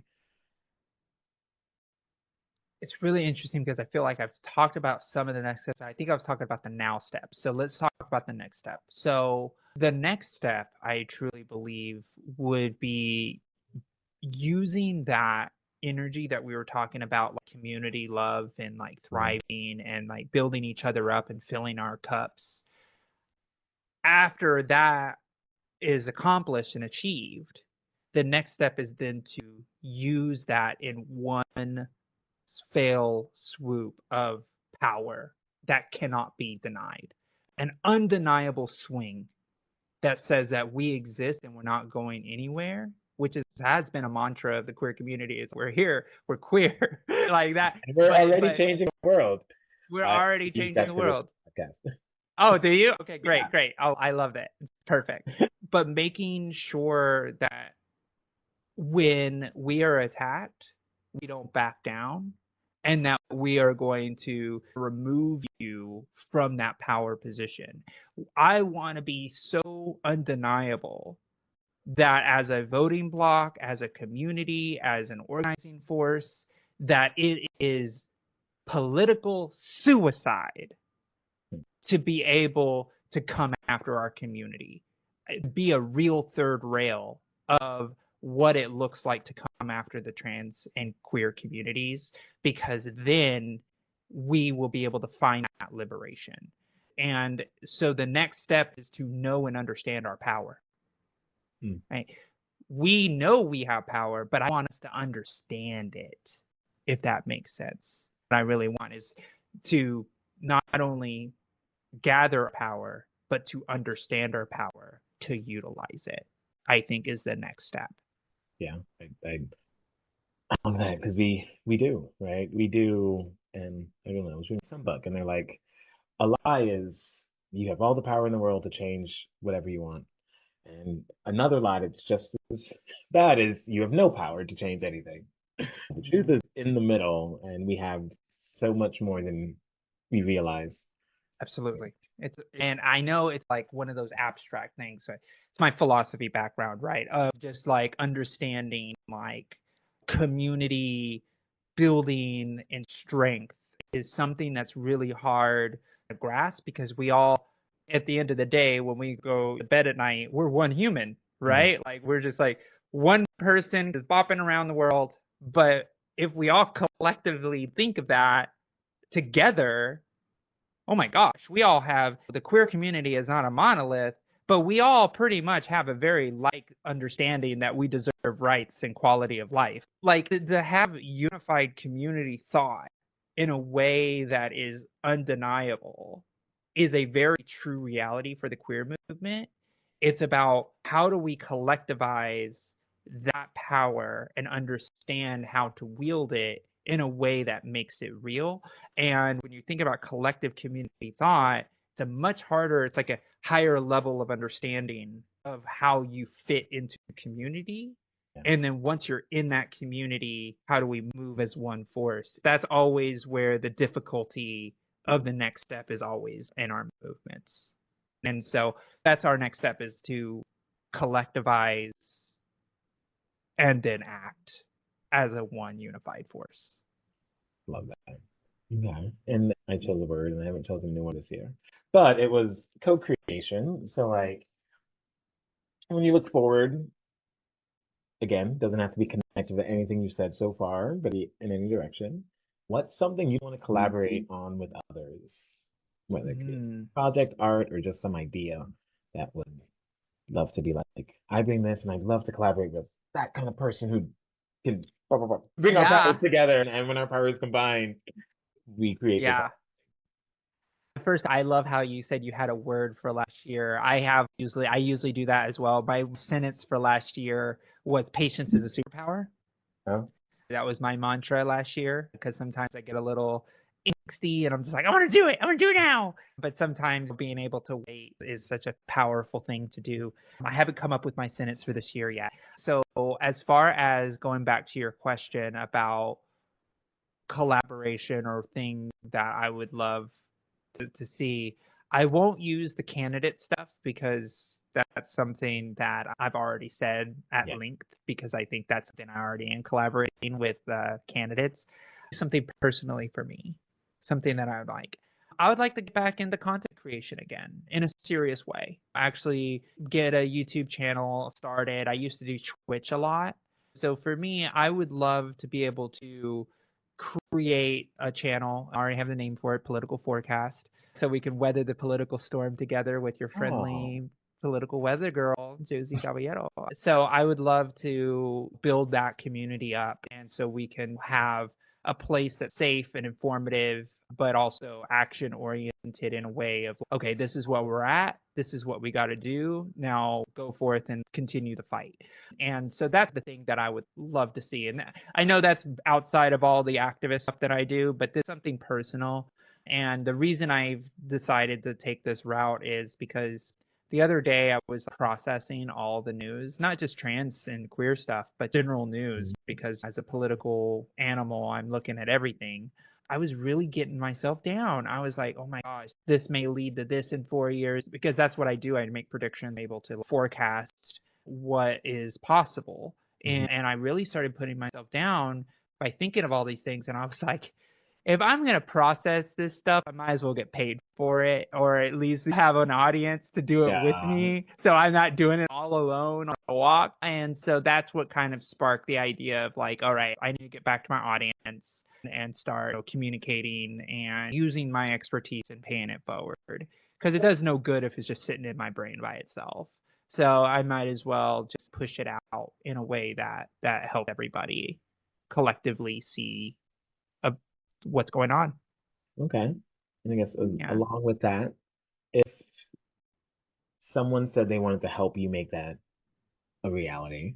it's really interesting because I feel like I've talked about some of the next steps. I think I was talking about the now steps. So let's talk about the next step. So the next step, I truly believe, would be using that energy that we were talking about, like community love and like thriving and like building each other up and filling our cups. After that is accomplished and achieved, the next step is then to use that in one fail swoop of power that cannot be denied. An undeniable swing that says that we exist and we're not going anywhere, which has been a mantra of the queer community. It's we're here, we're queer, like that. And we're already But changing the world. we're I already use changing that the for this world. podcast. Oh, do you? Okay, Yeah. great, great. Oh, I love that. It's perfect. But making sure that when we are attacked, we don't back down and that we are going to remove you from that power position. I want to be so undeniable that as a voting bloc, as a community, as an organizing force, that it is political suicide to be able to come after our community, be a real third rail of what it looks like to come after the trans and queer communities, because then we will be able to find that liberation. And so the next step is to know and understand our power. Right? We know we have power, but I want us to understand it, if that makes sense. What I really want is to not only gather power, but to understand our power to utilize it, I think is the next step. Yeah. I love that because we do, right? We do, and I don't know, I was reading some book and they're like, a lie is you have all the power in the world to change whatever you want. And another lie that's just as bad is you have no power to change anything. The truth is in the middle, and we have so much more than we realize. Absolutely. And I know it's like one of those abstract things, but it's my philosophy background, right? Of just like understanding like community building and strength is something that's really hard to grasp because we all, at the end of the day, when we go to bed at night, we're one human, Mhm. right? Like we're just like one person is bopping around the world. But if we all collectively think of that together, oh my gosh, we all have the queer community is not a monolith, but we all pretty much have a very like understanding that we deserve rights and quality of life. Like to have unified community thought in a way that is undeniable is a very true reality for the queer movement. It's about how do we collectivize that power and understand how to wield it in a way that makes it real. And when you think about collective community thought, it's a much harder, it's like a higher level of understanding of how you fit into the community. Yeah. And then once you're in that community, how do we move as one force? That's always where the difficulty of the next step is always in our movements. And so that's our next step is to collectivize and then act as a one unified force. Love that. Yeah. And I chose a word and I haven't chosen a new one this year. But it was co-creation. So like when you look forward, again, doesn't have to be connected to anything you've said so far, but in any direction. What's something you want to collaborate on with others? Whether it be Mm. a project, art, or just some idea that would love to be like, I bring this and I'd love to collaborate with that kind of person who can bring our powers Yeah. together. And when our powers combine, we create this. Yeah. First, I love how you said you had a word for last year. I usually do that as well. My sentence for last year was patience is a superpower. Huh? That was my mantra last year because sometimes I get a little angsty and I'm just like, I want to do it. I want to do it now. But sometimes being able to wait is such a powerful thing to do. I haven't come up with my sentence for this year yet. So, as far as going back to your question about collaboration or thing that I would love to see. I won't use the candidate stuff because that's something that I've already said at Yeah. length, because I think that's something I already am collaborating with candidates. Something personally for me, something that I would like. I would like to get back into content creation again in a serious way. Actually, get a YouTube channel started. I used to do Twitch a lot. So for me, I would love to be able to create a channel. I already have the name for it, Political Forecast, so we can weather the political storm together with your Oh, friendly political weather girl, Josie Caballero. So I would love to build that community up, and so we can have a place that's safe and informative, but also action oriented in a way of, okay, this is where we're at. This is what we got to do. Now go forth and continue the fight. And so that's the thing that I would love to see. And I know that's outside of all the activist stuff that I do, but there's something personal. And the reason I've decided to take this route is because the other day I was processing all the news, not just trans and queer stuff, but general news, because as a political animal, I'm looking at everything. I was really getting myself down. I was like, oh my gosh, this may lead to this in 4 years, because that's what I do. I make predictions, able to forecast what is possible. And I really started putting myself down by thinking of all these things. And I was like, if I'm going to process this stuff, I might as well get paid for it, or at least have an audience to do it with yeah. me. So I'm not doing it all alone on a walk. And so that's what kind of sparked the idea of like, all right, I need to get back to my audience and start communicating and using my expertise and paying it forward. Because it does no good if it's just sitting in my brain by itself. So I might as well just push it out in a way that helps everybody collectively see a, what's going on. Okay. And I guess Yeah. along with that, if someone said they wanted to help you make that a reality,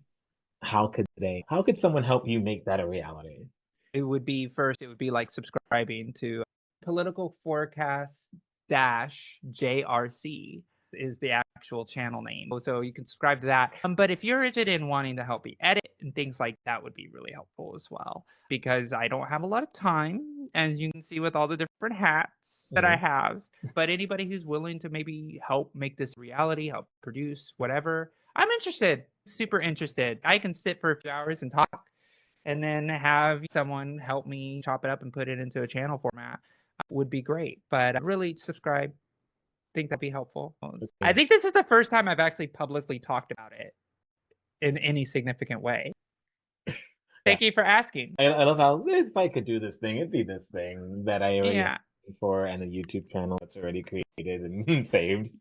how could someone help you make that a reality? It would be first, it would be like subscribing to Political Forecast dash JRC is the actual channel name. So you can subscribe to that. But if you're interested in wanting to help me edit and things like that, would be really helpful as well, because I don't have a lot of time, as you can see with all the different hats that I Mhm. have. But anybody who's willing to maybe help make this reality, help produce whatever, I'm interested, super interested. I can sit for a few hours and talk, and then have someone help me chop it up and put it into a channel format would be great. But really subscribe. Think that'd be helpful. I Okay. think this is the first time I've actually publicly talked about it in any significant way. Yeah. Thank you for asking. I love how if I could do this thing, it'd be this thing that I already have Yeah. for and a YouTube channel that's already created and saved.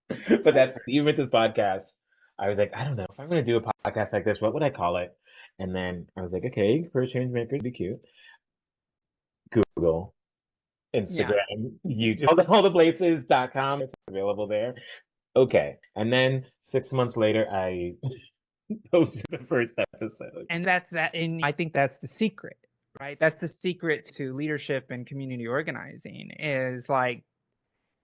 But that's even with this podcast, I was like, I don't know if I'm going to do a podcast like this, what would I call it? And then I was like, okay, for change makers, be cute. Google, Yeah. Instagram, YouTube, all the places.com. It's available there. Okay. And then 6 months later, I posted the first episode. And that's that. And I think that's the secret, right? That's the secret to leadership and community organizing, is like,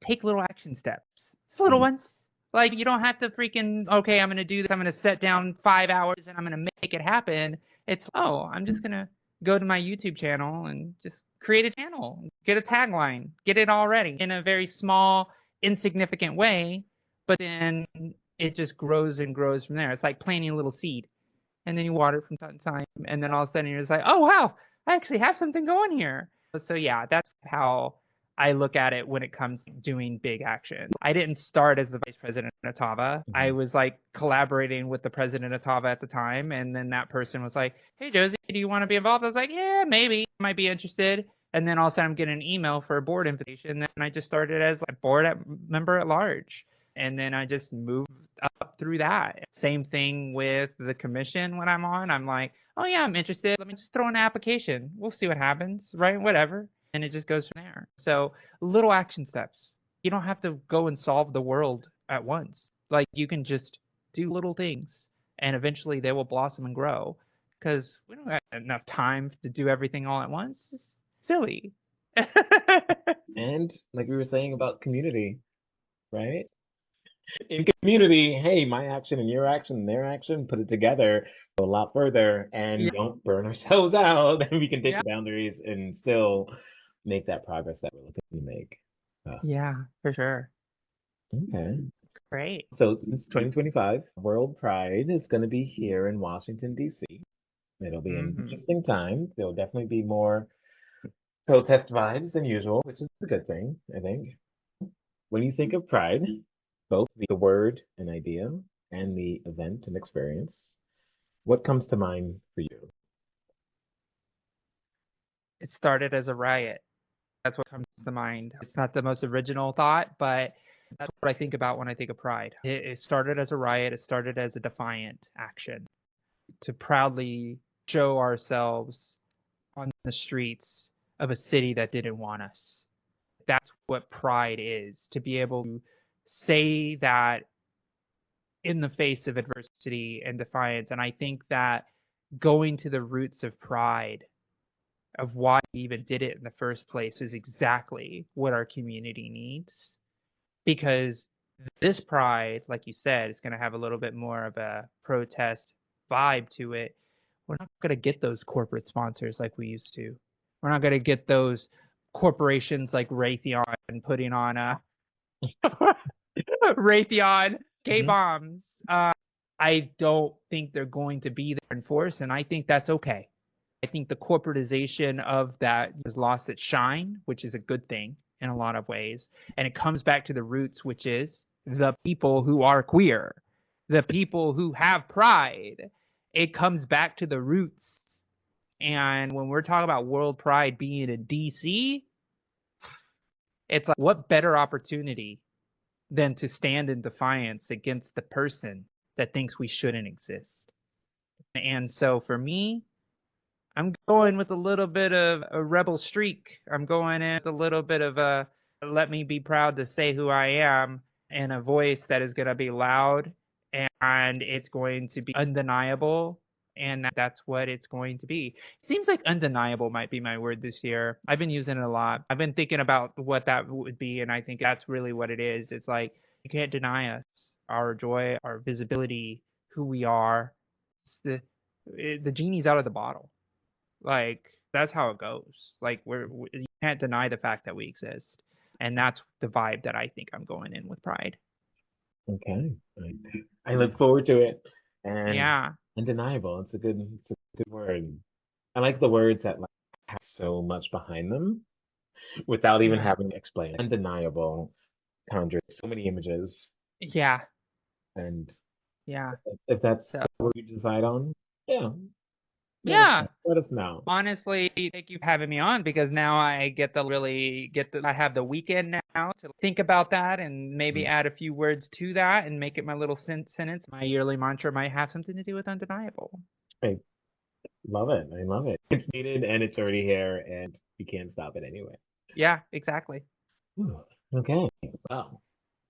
take little action steps. It's little Mhm. ones. Like, you don't have to freaking, okay, I'm going to do this. I'm going to set down 5 hours and I'm going to make it happen. It's, oh, I'm just going to go to my YouTube channel and just create a channel, get a tagline, get it all ready in a very small, insignificant way. But then it just grows and grows from there. It's like planting a little seed, and then you water it from time to time. And then all of a sudden you're just like, oh, wow, I actually have something going here. So, yeah, that's how I look at it when it comes to doing big action. I didn't start as the vice president of TAVA. I Mhm. was like collaborating with the president of TAVA at the time. And then that person was like, hey, Josie, do you want to be involved? I was like, yeah, maybe. I might be interested. And then all of a sudden I'm getting an email for a board invitation. And I just started as a member at large. And then I just moved up through that. Same thing with the commission when I'm on. I'm like, oh, yeah, I'm interested. Let me just throw in an application. We'll see what happens, right? Whatever. And it just goes from there. So little action steps. You don't have to go and solve the world at once. Like, you can just do little things, and eventually they will blossom and grow, because we don't have enough time to do everything all at once. It's silly. And like we were saying about community, right? in community, hey, my action and your action and their action, put it together, go a lot further, and Yeah. don't burn ourselves out. And we can take Yeah. the boundaries and still make that progress that we're looking to make. Yeah, for sure. Okay. Great. So it's 2025. World Pride is going to be here in Washington, D.C. It'll be an Hmm. interesting time. There'll definitely be more protest vibes than usual, which is a good thing, I think. When you think of Pride, both the word and idea and the event and experience, what comes to mind for you? It started as a riot. That's what comes to mind. It's not the most original thought, but that's what I think about when I think of pride. It started as a riot, it started as a defiant action to proudly show ourselves on the streets of a city that didn't want us. That's what pride is, to be able to say that in the face of adversity and defiance. And I think that going to the roots of pride, of why we even did it in the first place, is exactly what our community needs. Because this pride, like you said, is going to have a little bit more of a protest vibe to it. We're not going to get those corporate sponsors like we used to. We're not going to get those corporations like Raytheon putting on a Raytheon K Mhm. bombs. I don't think they're going to be there in force, and I think that's okay. I think the corporatization of that has lost its shine, which is a good thing in a lot of ways. And it comes back to the roots, which is the people who are queer, the people who have pride. It comes back to the roots. And when we're talking about World Pride being in DC, it's like, what better opportunity than to stand in defiance against the person that thinks we shouldn't exist? And so for me, I'm going with a little bit of a rebel streak. I'm going in with a little bit of a let me be proud to say who I am, in a voice that is going to be loud, and it's going to be undeniable. And that's what it's going to be. It seems like undeniable might be my word this year. I've been using it a lot. I've been thinking about what that would be, and I think that's really what it is. It's like you can't deny us our joy, our visibility, who we are. It's the genie's out of the bottle. Like that's how it goes. Like you can't deny the fact that we exist, and that's the vibe that I think I'm going in with Pride. Okay. I look forward to it. And Yeah, undeniable. It's a good word. I like the words that like have so much behind them without even yeah, having to explain. Undeniable conjures so many images. yeah, And yeah. if that's So what you decide on, yeah, let us yeah, know. Let us know. honestly, thank you for having me on because now I get to really get the I have the weekend now to think about that and maybe Mm. add a few words to that and make it my little sentence. My yearly mantra might have something to do with undeniable. I love it. I love it. It's needed and it's already here and we can't stop it anyway. Yeah, exactly. Ooh, okay. Well,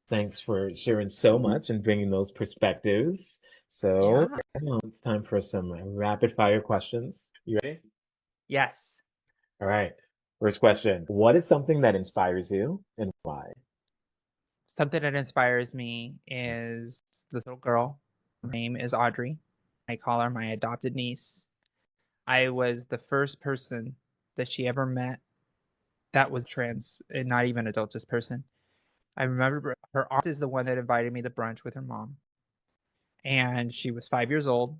thanks for sharing so much and bringing those perspectives. So Yeah. now it's time for some rapid fire questions. You ready? Yes. All right. First question. What is something that inspires you and why? Something that inspires me is this little girl. Her name is Audrey. I call her my adopted niece. I was the first person that she ever met that was trans, and not even adult, just person. I remember her aunt is the one that invited me to brunch with her mom. And she was 5 years old,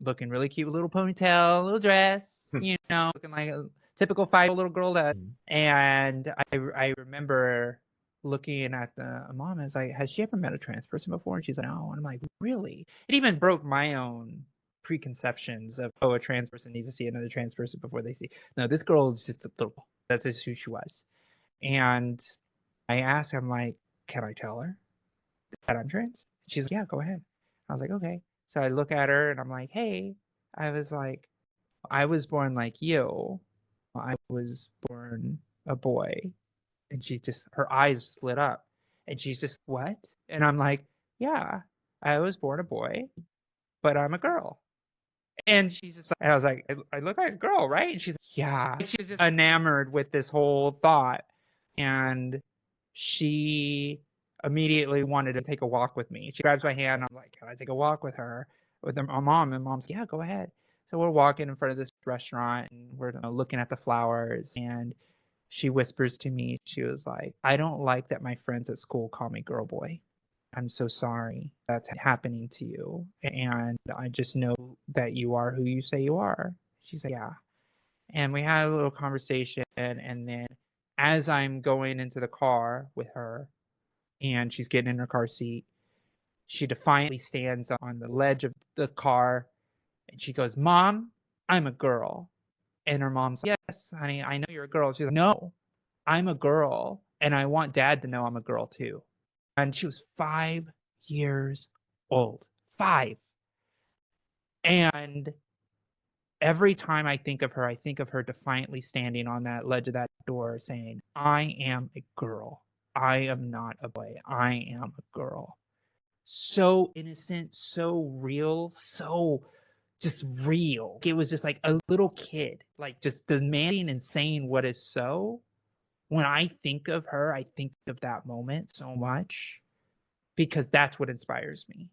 looking really cute, little ponytail, little dress, looking like a typical 5 little girl that. Mhm. And I remember looking at the mom and was like, has she ever met a trans person before? And she's like, no. And I'm like, really? It even broke my own preconceptions of, oh, a trans person needs to see another trans person before they see. No, this girl is just a little, that's just who she was. And I asked, I'm like, can I tell her that I'm trans? She's like, yeah, go ahead. I was like, okay. So I look at her and I'm like, hey, I was like, I was born like you. I was born a boy. And she just, her eyes just lit up. And she's just, what? And I'm like, yeah, I was born a boy, but I'm a girl. And she's just, I was like, I look like a girl, right? And she's like, yeah. And she was just enamored with this whole thought. And she immediately wanted to take a walk with me. She grabs my hand. I'm like, can I take a walk with her, with my mom? And mom's, yeah, go ahead. So we're walking in front of this restaurant and we're looking at the flowers. And she whispers to me, she was like, I don't like that my friends at school call me girl boy. I'm so sorry that's happening to you. And I just know that you are who you say you are. She's like, yeah. And we had a little conversation. And then as I'm going into the car with her and she's getting in her car seat, she defiantly stands on the ledge of the car and she goes, Mom, I'm a girl. And her mom's like, yes, honey, I know you're a girl. She's like, no, I'm a girl. And I want dad to know I'm a girl too. And she was 5 years old. 5. And every time I think of her, I think of her defiantly standing on that ledge of that door saying, I am a girl. I am not a boy. I am a girl. So innocent, so real, so just real. It was just like a little kid, like just demanding and saying what is so. When I think of her, I think of that moment so much because that's what inspires me.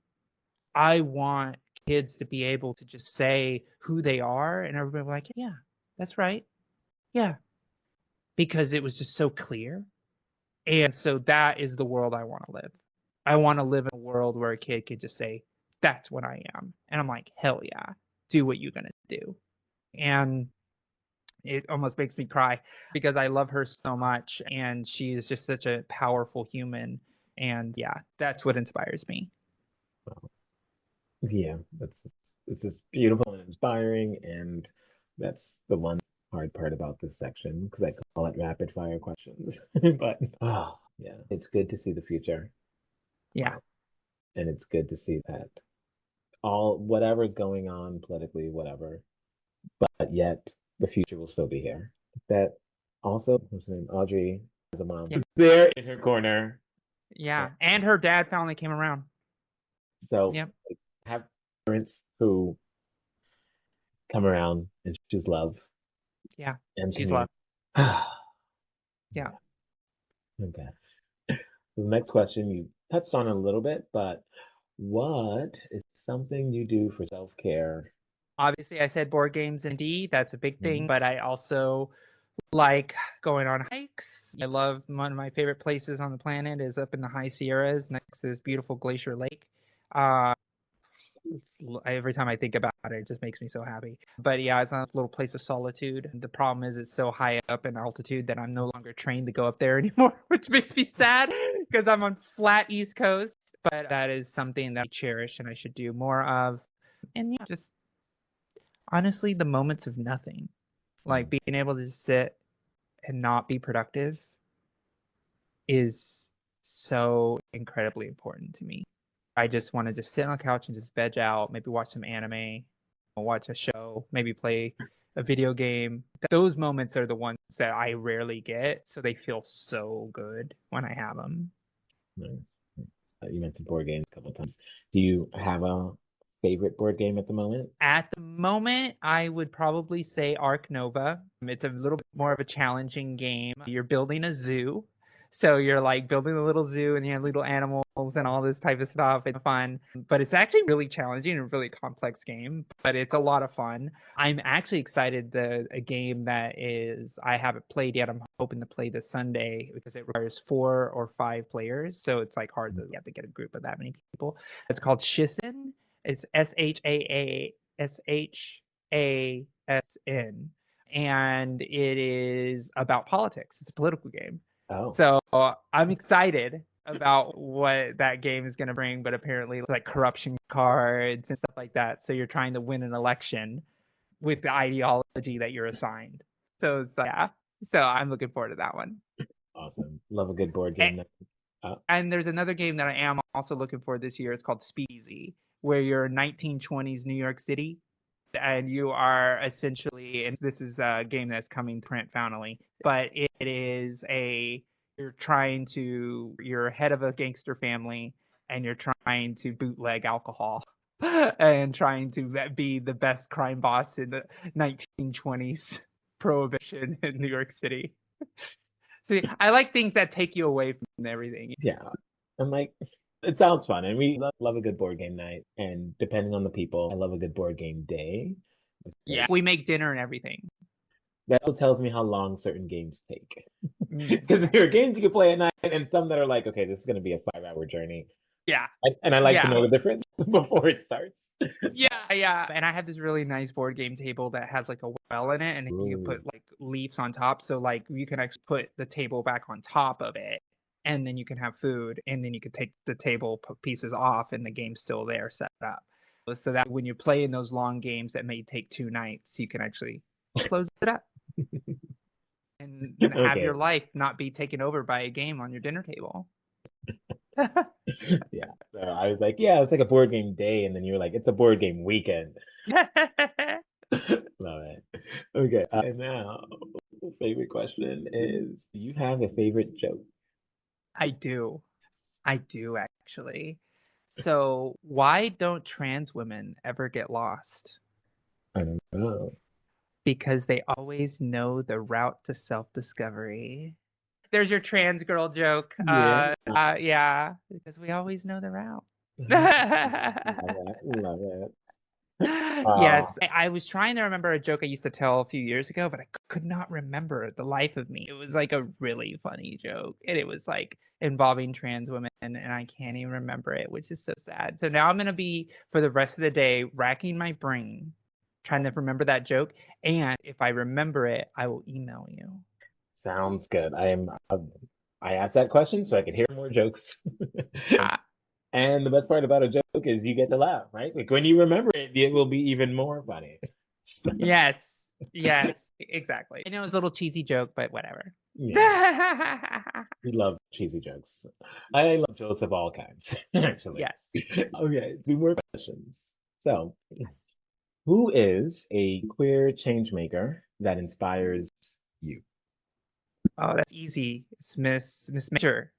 I want kids to be able to just say who they are and everybody like, yeah, that's right. Yeah. Because it was just so clear. And so that is the world I want to live. I want to live in a world where a kid could just say, that's what I am. And I'm like, hell yeah, do what you're going to do. And it almost makes me cry because I love her so much. And she is just such a powerful human. And yeah, that's what inspires me. Yeah, it's just beautiful and inspiring, and that's the one hard part about this section because I call it rapid fire questions. But oh yeah, it's good to see the future. Yeah. And it's good to see that all whatever's going on politically, whatever, but yet the future will still be here. That also, what's her name? Audrey as a mom Yeah. is there in her corner. Yeah. And her dad finally came around. So Yep. have parents who come around and choose love Yeah. and She's community. loved. Yeah. Okay. The next question you touched on a little bit, but what is something you do for self-care? Obviously, I said board games and D. That's a big thing, Mhm. but I also like going on hikes. I love one of my favorite places on the planet is up in the high Sierras next to this beautiful glacier lake. Uh, every time I think about it, it just makes me so happy. But yeah, it's a little place of solitude. The problem is it's so high up in altitude that I'm no longer trained to go up there anymore, which makes me sad because I'm on flat East Coast. But that is something that I cherish and I should do more of. And yeah, just honestly, the moments of nothing, like Mm. being able to sit and not be productive is so incredibly important to me. I just want to just sit on the couch and just veg out, maybe watch some anime, watch a show, maybe play a video game. Those moments are the ones that I rarely get, so they feel so good when I have them. Nice. Nice. You mentioned board games a couple of times. Do you have a favorite board game at the moment? At the moment, I would probably say Ark Nova. It's a little bit more of a challenging game. You're building a zoo. So you're like building a little zoo and you have little animals and all this type of stuff. It's fun, but it's actually really challenging and really complex game, but it's a lot of fun. I'm actually excited a game that is I haven't played yet. I'm hoping to play this Sunday because it requires 4 or 5 players. So it's like hard to you have to get a group of that many people. It's called Shissen. It's Shasn, and it is about politics. It's a political game. Oh, So I'm excited about what that game is going to bring, but apparently like corruption cards and stuff like that. So you're trying to win an election with the ideology that you're assigned. So it's like, yeah. So I'm looking forward to that one. awesome. Love a good board And, game. and there's another game that I am also looking for this year. It's called Speedsy, where you're 1920s New York City and you are essentially, and this is a game that's coming print finally, but it is you're head of a gangster family and you're trying to bootleg alcohol and trying to be the best crime boss in the 1920s prohibition in New York City. See, I like things that take you away from everything. Yeah. I'm like, it sounds fun. And we love a good board game night. And depending on the people, I love a good board game day. Yeah, we make dinner and everything. That tells me how long certain games take. Mm, Because there are games you can play at night and some that are like, okay, this is going to be a 5 hour journey. yeah, And I like to yeah. know the difference before it starts. Yeah. And I have this really nice board game table that has like a well in it, and you can Ooh. put like leaves on top. So like you can actually put the table back on top of it, and then you can have food, and then you can take the table pieces off, and the game's still there set up. So that when you're playing those long games that may take 2 nights, you can actually close it up and have Okay. your life not be taken over by a game on your dinner table. Yeah. So I was like, yeah, it's like a board game day. And then you were like, it's a board game weekend. Love it. Okay. And now, favorite question is, do you have a favorite joke? I do. I do actually. So, why don't trans women ever get lost? I don't know. Because they always know the route to self-discovery. There's your trans girl joke. Yeah. Yeah, because we always know the route. Love that. Love it. Yes, I was trying to remember a joke I used to tell a few years ago, but I could not remember the life of me. It was like a really funny joke, and it was like involving trans women, and I can't even remember it, which is so sad. So now I'm gonna be for the rest of the day racking my brain, trying to remember that joke, and if I remember it, I will email you. Sounds good. I asked that question so I could hear more jokes. Ah, And the best part about a joke is you get to laugh, right? Like when you remember it, it will be even more funny. So, yes, exactly. I know it's a little cheesy joke, but whatever. yeah, we love cheesy jokes. I love jokes of all kinds, actually. Yes. Okay, 2 more questions. So, who is a queer change maker that inspires you? Oh, that's easy. It's Miss Major.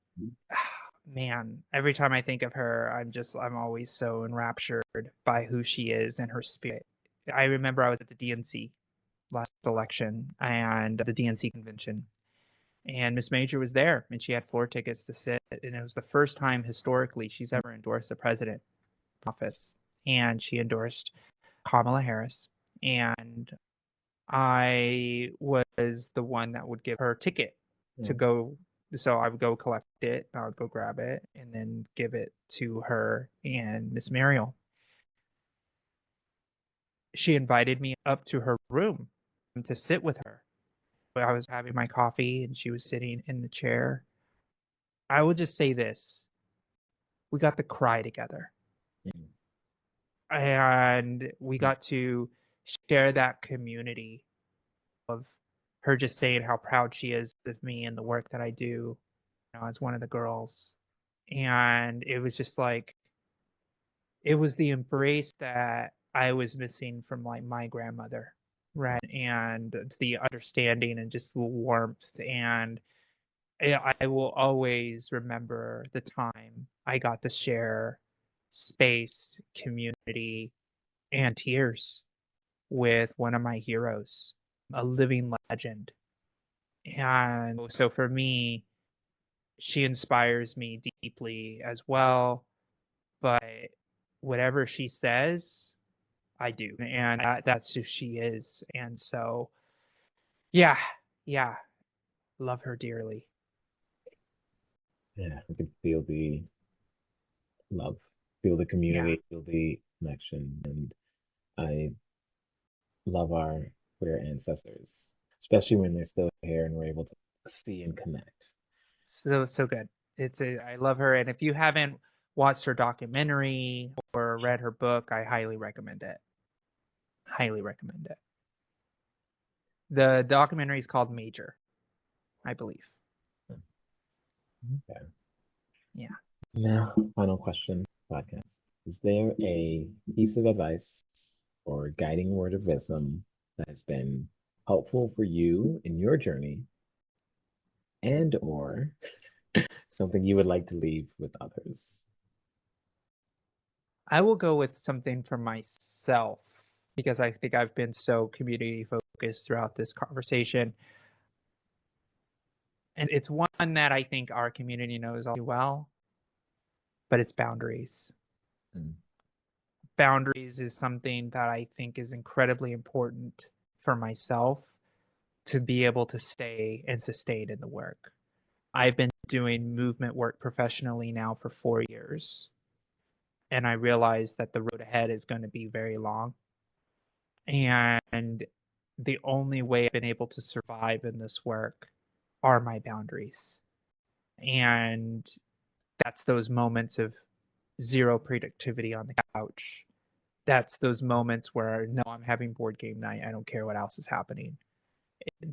Man, every time I think of her, I'm always so enraptured by who she is and her spirit. I remember I was at the DNC last election and the DNC convention, and Miss Major was there, and she had floor tickets to sit, and it was the first time historically she's ever endorsed the president office, and she endorsed Kamala Harris, and I was the one that would give her a ticket to Mm. go. So I would go collect it, I would go grab it, and then give it to her and Miss Mariel. She invited me up to her room to sit with her. I was having my coffee and she was sitting in the chair. I will just say this: we got to cry together, Mm. and we got to share that community of her just saying how proud she is of me and the work that I do, as one of the girls. And it was just like, it was the embrace that I was missing from like my grandmother, right? And it's the understanding and just the warmth. And I will always remember the time I got to share space, community, and tears with one of my heroes, a living legend. And so for me, she inspires me deeply as well. But whatever she says, I do. And that's who she is. And so, yeah, yeah, love her dearly. Yeah, I could feel the love, feel the Yeah. community, feel the connection, and I love our queer ancestors, especially when they're still here and we're able to see and connect. So good. I love her. And if you haven't watched her documentary or read her book, I highly recommend it. Highly recommend it. The documentary is called Major, I believe. Okay. Yeah. Now, final question, podcast. Is there a piece of advice or guiding word of wisdom that has been helpful for you in your journey and or something you would like to leave with others? I will go with something for myself because I think I've been so community focused throughout this conversation. And it's one that I think our community knows all too well. but it's boundaries. Mm. Boundaries is something that I think is incredibly important for myself to be able to stay and sustain in the work. I've been doing movement work professionally now for 4 years, and I realize that the road ahead is going to be very long. And the only way I've been able to survive in this work are my boundaries. And that's those moments of zero productivity on the couch. That's those moments where, no, I'm having board game night. I don't care what else is happening.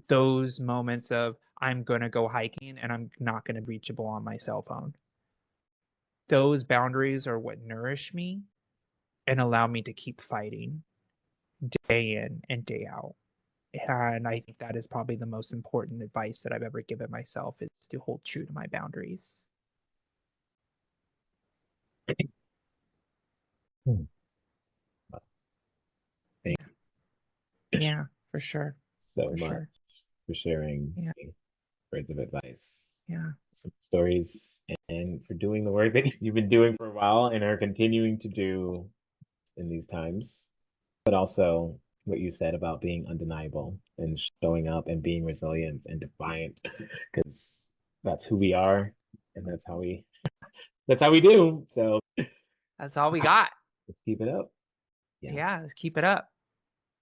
Those moments of, I'm going to go hiking and I'm not going to be reachable on my cell phone. Those boundaries are what nourish me and allow me to keep fighting day in and day out. And I think that is probably the most important advice that I've ever given myself, is to hold true to my boundaries. Hmm. Thank you Yeah, for sure. so For much sure. for sharing Yeah. words of advice, Yeah. some stories, and for doing the work that you've been doing for a while and are continuing to do in these times. But also what you said about being undeniable and showing up and being resilient and defiant, because that's who we are and that's how we do. So That's all we got. let's keep it up. Yes. Yeah, let's keep it up.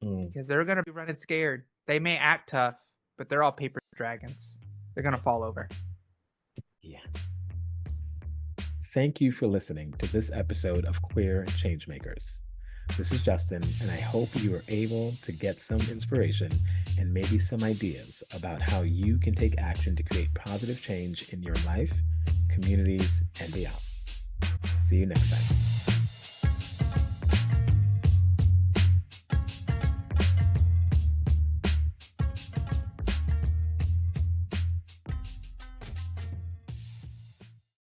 Mm. Because they're going to be running scared. They may act tough, but they're all paper dragons. They're going to fall over. Yeah. Thank you for listening to this episode of Queer Changemakers. This is Justin, and I hope you were able to get some inspiration and maybe some ideas about how you can take action to create positive change in your life, communities, and beyond. See you next time.